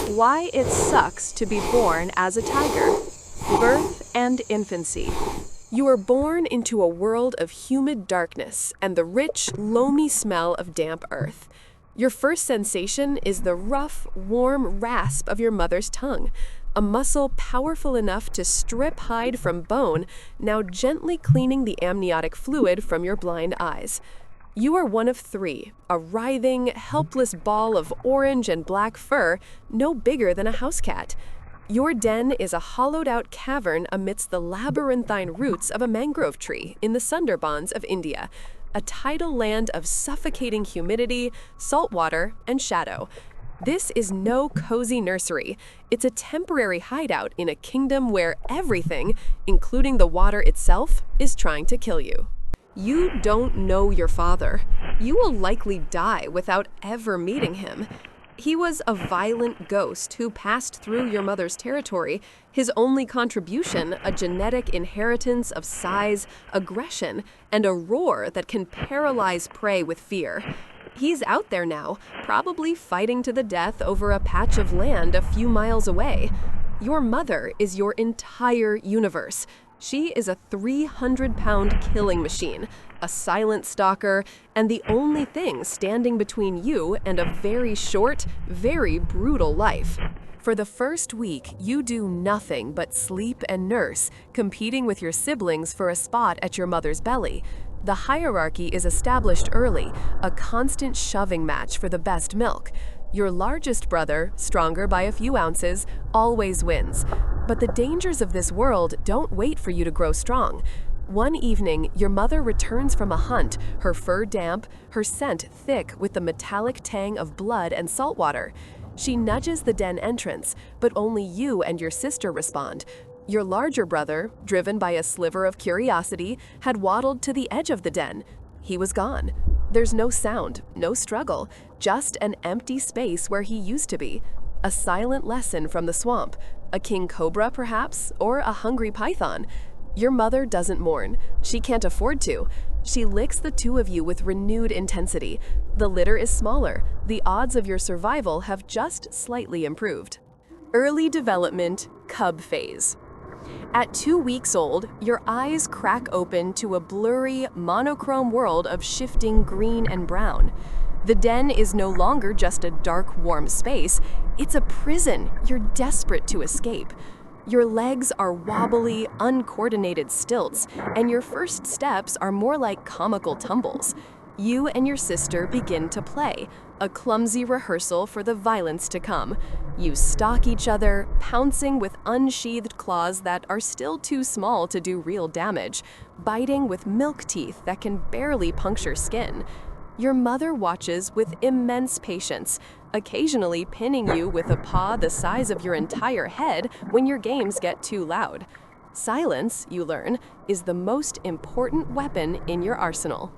Why it sucks to be born as a tiger. Birth and infancy. You are born into a world of humid darkness and the rich, loamy smell of damp earth. Your first sensation is the rough, warm rasp of your mother's tongue, a muscle powerful enough to strip hide from bone, now gently cleaning the amniotic fluid from your blind eyes. You are one of three, a writhing, helpless ball of orange and black fur, no bigger than a house cat. Your den is a hollowed-out cavern amidst the labyrinthine roots of a mangrove tree in the Sundarbans of India, a tidal land of suffocating humidity, salt water, and shadow. This is no cozy nursery. It's a temporary hideout in a kingdom where everything, including the water itself, is trying to kill you. You don't know your father. You will likely die without ever meeting him. He was a violent ghost who passed through your mother's territory, his only contribution a genetic inheritance of size, aggression, and a roar that can paralyze prey with fear. He's out there now, probably fighting to the death over a patch of land a few miles away. Your mother is your entire universe. She is a 300-pound killing machine, a silent stalker, and the only thing standing between you and a very short, very brutal life. For the first week, you do nothing but sleep and nurse, competing with your siblings for a spot at your mother's belly. The hierarchy is established early, a constant shoving match for the best milk. Your largest brother, stronger by a few ounces, always wins. But the dangers of this world don't wait for you to grow strong. One evening, your mother returns from a hunt, her fur damp, her scent thick with the metallic tang of blood and salt water. She nudges the den entrance, but only you and your sister respond. Your larger brother, driven by a sliver of curiosity, had waddled to the edge of the den. He was gone. There's no sound, no struggle, just an empty space where he used to be. A silent lesson from the swamp. A king cobra, perhaps, or a hungry python. Your mother doesn't mourn. She can't afford to. She licks the two of you with renewed intensity. The litter is smaller. The odds of your survival have just slightly improved. Early development, cub phase. At 2 weeks old, your eyes crack open to a blurry, monochrome world of shifting green and brown. The den is no longer just a dark, warm space. It's a prison you're desperate to escape. Your legs are wobbly, uncoordinated stilts, and your first steps are more like comical tumbles. You and your sister begin to play, a clumsy rehearsal for the violence to come. You stalk each other, pouncing with unsheathed claws that are still too small to do real damage, biting with milk teeth that can barely puncture skin. Your mother watches with immense patience, occasionally pinning you with a paw the size of your entire head when your games get too loud. Silence, you learn, is the most important weapon in your arsenal.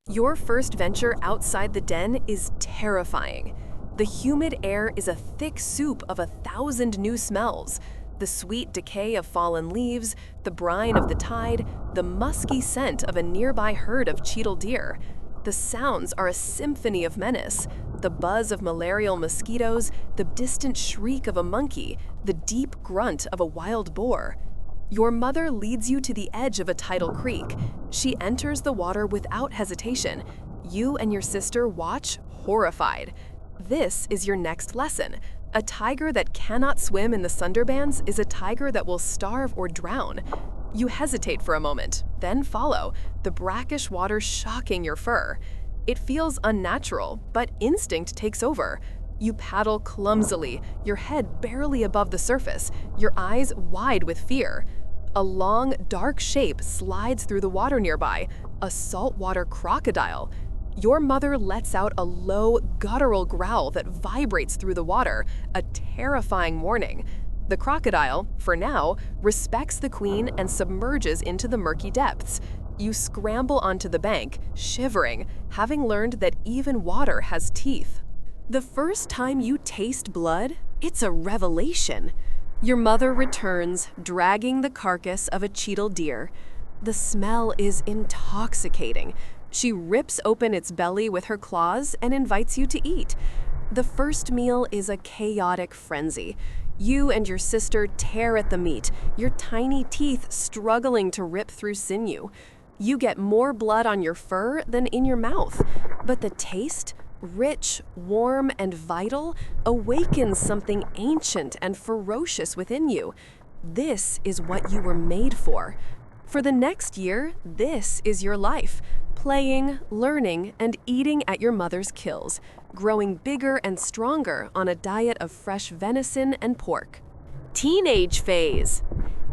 Your first venture outside the den is terrifying. The humid air is a thick soup of 1,000 new smells. The sweet decay of fallen leaves, the brine of the tide, the musky scent of a nearby herd of cheetal deer. The sounds are a symphony of menace. The buzz of malarial mosquitoes, the distant shriek of a monkey, the deep grunt of a wild boar. Your mother leads you to the edge of a tidal creek. She enters the water without hesitation. You and your sister watch, horrified. This is your next lesson. A tiger that cannot swim in the Sundarbans is a tiger that will starve or drown. You hesitate for a moment, then follow, the brackish water shocking your fur. It feels unnatural, but instinct takes over. You paddle clumsily, your head barely above the surface, your eyes wide with fear. A long, dark shape slides through the water nearby, a saltwater crocodile. Your mother lets out a low, guttural growl that vibrates through the water, a terrifying warning. The crocodile, for now, respects the queen and submerges into the murky depths. You scramble onto the bank, shivering, having learned that even water has teeth. The first time you taste blood, it's a revelation. Your mother returns, dragging the carcass of a cheetal deer. The smell is intoxicating. She rips open its belly with her claws and invites you to eat. The first meal is a chaotic frenzy. You and your sister tear at the meat, your tiny teeth struggling to rip through sinew. You get more blood on your fur than in your mouth, but the taste, rich, warm, and vital, awakens something ancient and ferocious within you. This is what you were made for. For the next year, this is your life, playing, learning, and eating at your mother's kills, growing bigger and stronger on a diet of fresh venison and pork. Teenage phase.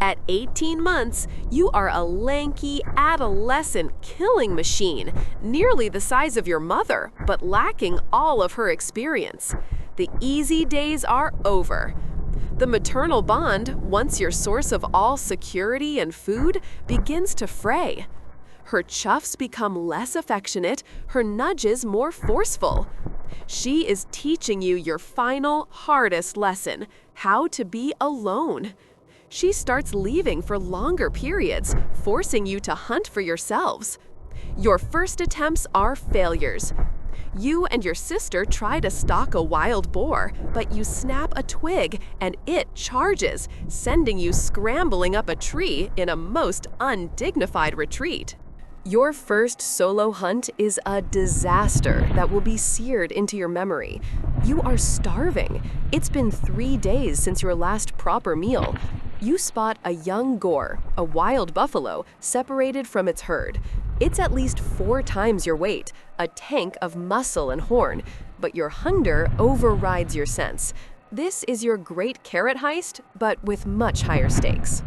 At 18 months, you are a lanky, adolescent killing machine, nearly the size of your mother, but lacking all of her experience. The easy days are over. The maternal bond, once your source of all security and food, begins to fray. Her chuffs become less affectionate, her nudges more forceful. She is teaching you your final, hardest lesson, how to be alone. She starts leaving for longer periods, forcing you to hunt for yourselves. Your first attempts are failures. You and your sister try to stalk a wild boar, but you snap a twig and it charges, sending you scrambling up a tree in a most undignified retreat. Your first solo hunt is a disaster that will be seared into your memory. You are starving. It's been 3 days since your last proper meal. You spot a young boar, a wild buffalo, separated from its herd. It's at least 4 times your weight, a tank of muscle and horn, but your hunger overrides your sense. This is your great carrot heist, but with much higher stakes.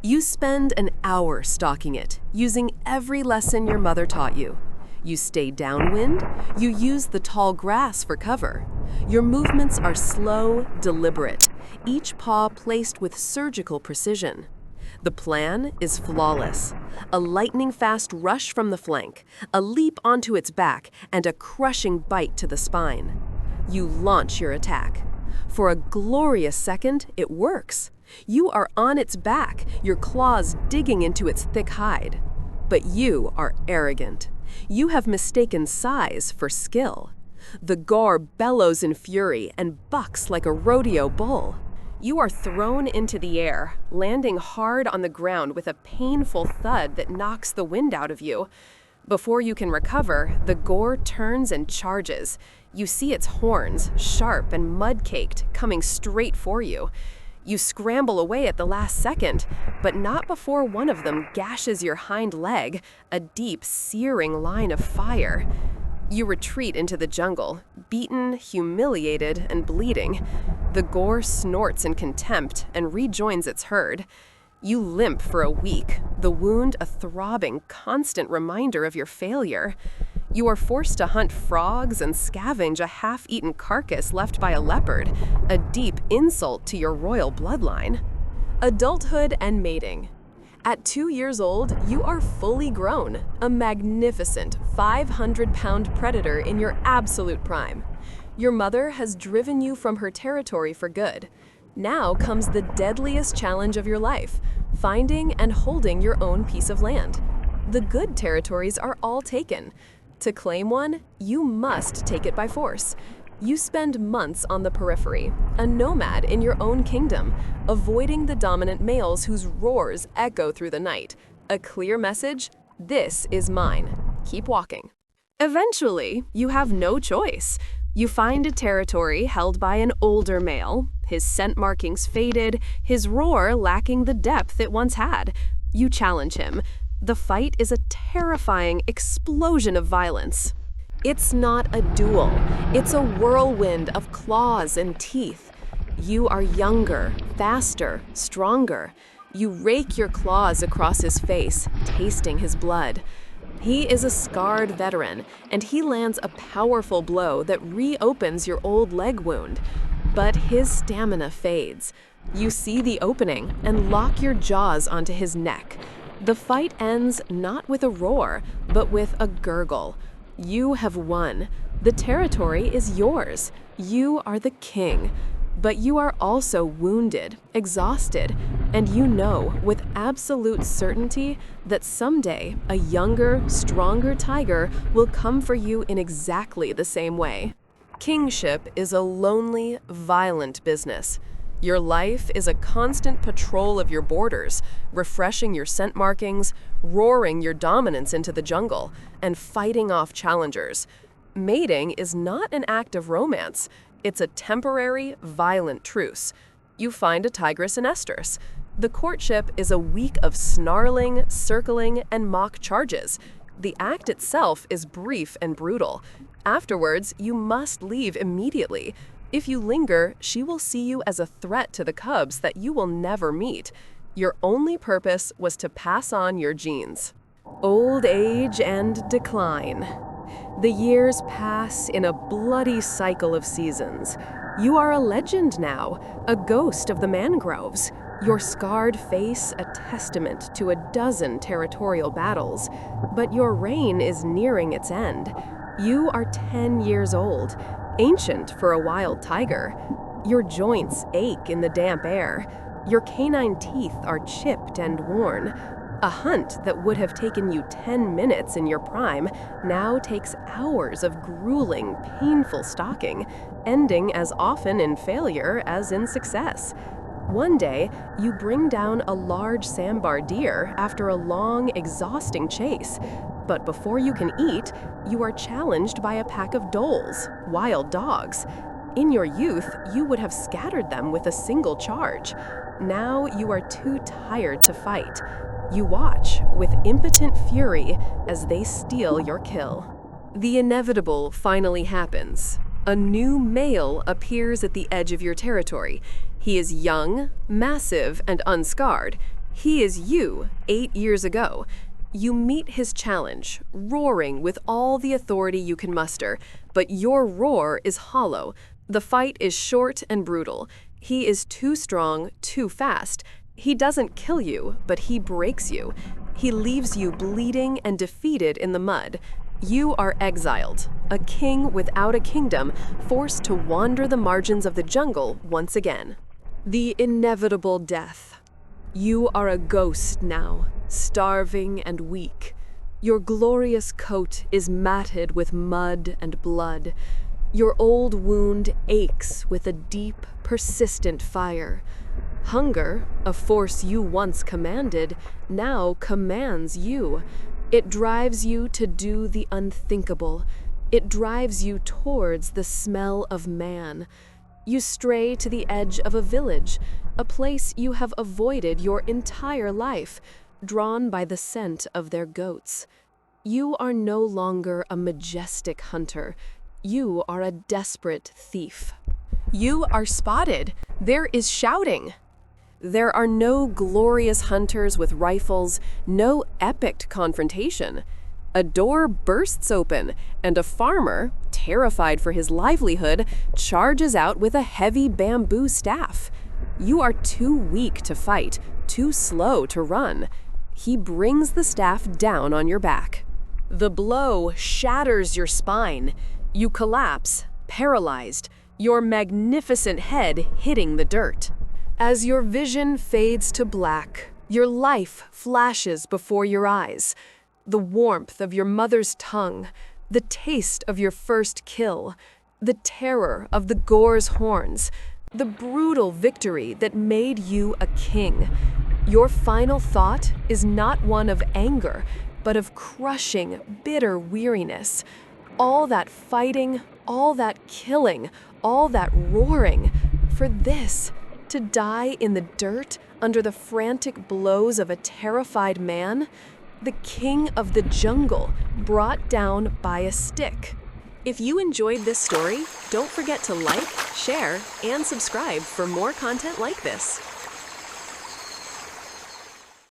You spend an hour stalking it, using every lesson your mother taught you. You stay downwind, you use the tall grass for cover. Your movements are slow, deliberate, each paw placed with surgical precision. The plan is flawless. A lightning-fast rush from the flank, a leap onto its back, and a crushing bite to the spine. You launch your attack. For a glorious second, it works. You are on its back, your claws digging into its thick hide. But you are arrogant. You have mistaken size for skill. The gore bellows in fury and bucks like a rodeo bull. You are thrown into the air, landing hard on the ground with a painful thud that knocks the wind out of you. Before you can recover, the boar turns and charges. You see its horns, sharp and mud-caked, coming straight for you. You scramble away at the last second, but not before one of them gashes your hind leg, a deep, searing line of fire. You retreat into the jungle, beaten, humiliated, and bleeding. The boar snorts in contempt and rejoins its herd. You limp for a week, the wound a throbbing, constant reminder of your failure. You are forced to hunt frogs and scavenge a half-eaten carcass left by a leopard, a deep insult to your royal bloodline. Adulthood and mating. At 2 years old, you are fully grown, a magnificent 500-pound predator in your absolute prime. Your mother has driven you from her territory for good. Now comes the deadliest challenge of your life, finding and holding your own piece of land. The good territories are all taken. To claim one, you must take it by force. You spend months on the periphery, a nomad in your own kingdom, avoiding the dominant males whose roars echo through the night. A clear message: this is mine. Keep walking. Eventually, you have no choice. You find a territory held by an older male, his scent markings faded, his roar lacking the depth it once had. You challenge him. The fight is a terrifying explosion of violence. It's not a duel. It's a whirlwind of claws and teeth. You are younger, faster, stronger. You rake your claws across his face, tasting his blood. He is a scarred veteran, and he lands a powerful blow that reopens your old leg wound. But his stamina fades. You see the opening and lock your jaws onto his neck. The fight ends not with a roar, but with a gurgle. You have won. The territory is yours. You are the king. But you are also wounded, exhausted, and you know with absolute certainty that someday a younger, stronger tiger will come for you in exactly the same way. Kingship is a lonely, violent business. Your life is a constant patrol of your borders, refreshing your scent markings, roaring your dominance into the jungle, and fighting off challengers. Mating is not an act of romance. It's a temporary, violent truce. You find a tigress in estrus. The courtship is a week of snarling, circling, and mock charges. The act itself is brief and brutal. Afterwards, you must leave immediately. If you linger, she will see you as a threat to the cubs that you will never meet. Your only purpose was to pass on your genes. Old age and decline. The years pass in a bloody cycle of seasons. You are a legend now, a ghost of the mangroves. Your scarred face a testament to a dozen territorial battles. But your reign is nearing its end. You are 10 years old, ancient for a wild tiger. Your joints ache in the damp air. Your canine teeth are chipped and worn. A hunt that would have taken you 10 minutes in your prime now takes hours of grueling, painful stalking, ending as often in failure as in success. One day, you bring down a large sambar deer after a long, exhausting chase. But before you can eat, you are challenged by a pack of dholes, wild dogs. In your youth, you would have scattered them with a single charge. Now you are too tired to fight. You watch with impotent fury as they steal your kill. The inevitable finally happens. A new male appears at the edge of your territory. He is young, massive, and unscarred. He is you, 8 years ago. You meet his challenge, roaring with all the authority you can muster, but your roar is hollow. The fight is short and brutal. He is too strong, too fast. He doesn't kill you, but he breaks you. He leaves you bleeding and defeated in the mud. You are exiled, a king without a kingdom, forced to wander the margins of the jungle once again. The inevitable death. You are a ghost now, starving and weak. Your glorious coat is matted with mud and blood. Your old wound aches with a deep, persistent fire. Hunger, a force you once commanded, now commands you. It drives you to do the unthinkable. It drives you towards the smell of man. You stray to the edge of a village, a place you have avoided your entire life, drawn by the scent of their goats. You are no longer a majestic hunter. You are a desperate thief. You are spotted. There is shouting. There are no glorious hunters with rifles, no epic confrontation. A door bursts open, and a farmer, terrified for his livelihood, charges out with a heavy bamboo staff. You are too weak to fight, too slow to run. He brings the staff down on your back. The blow shatters your spine. You collapse, paralyzed, your magnificent head hitting the dirt. As your vision fades to black, your life flashes before your eyes. The warmth of your mother's tongue, the taste of your first kill, the terror of the gore's horns, the brutal victory that made you a king. Your final thought is not one of anger, but of crushing, bitter weariness. All that fighting, all that killing, all that roaring, for this, to die in the dirt under the frantic blows of a terrified man, the king of the jungle brought down by a stick. If you enjoyed this story, don't forget to like, share, and subscribe for more content like this.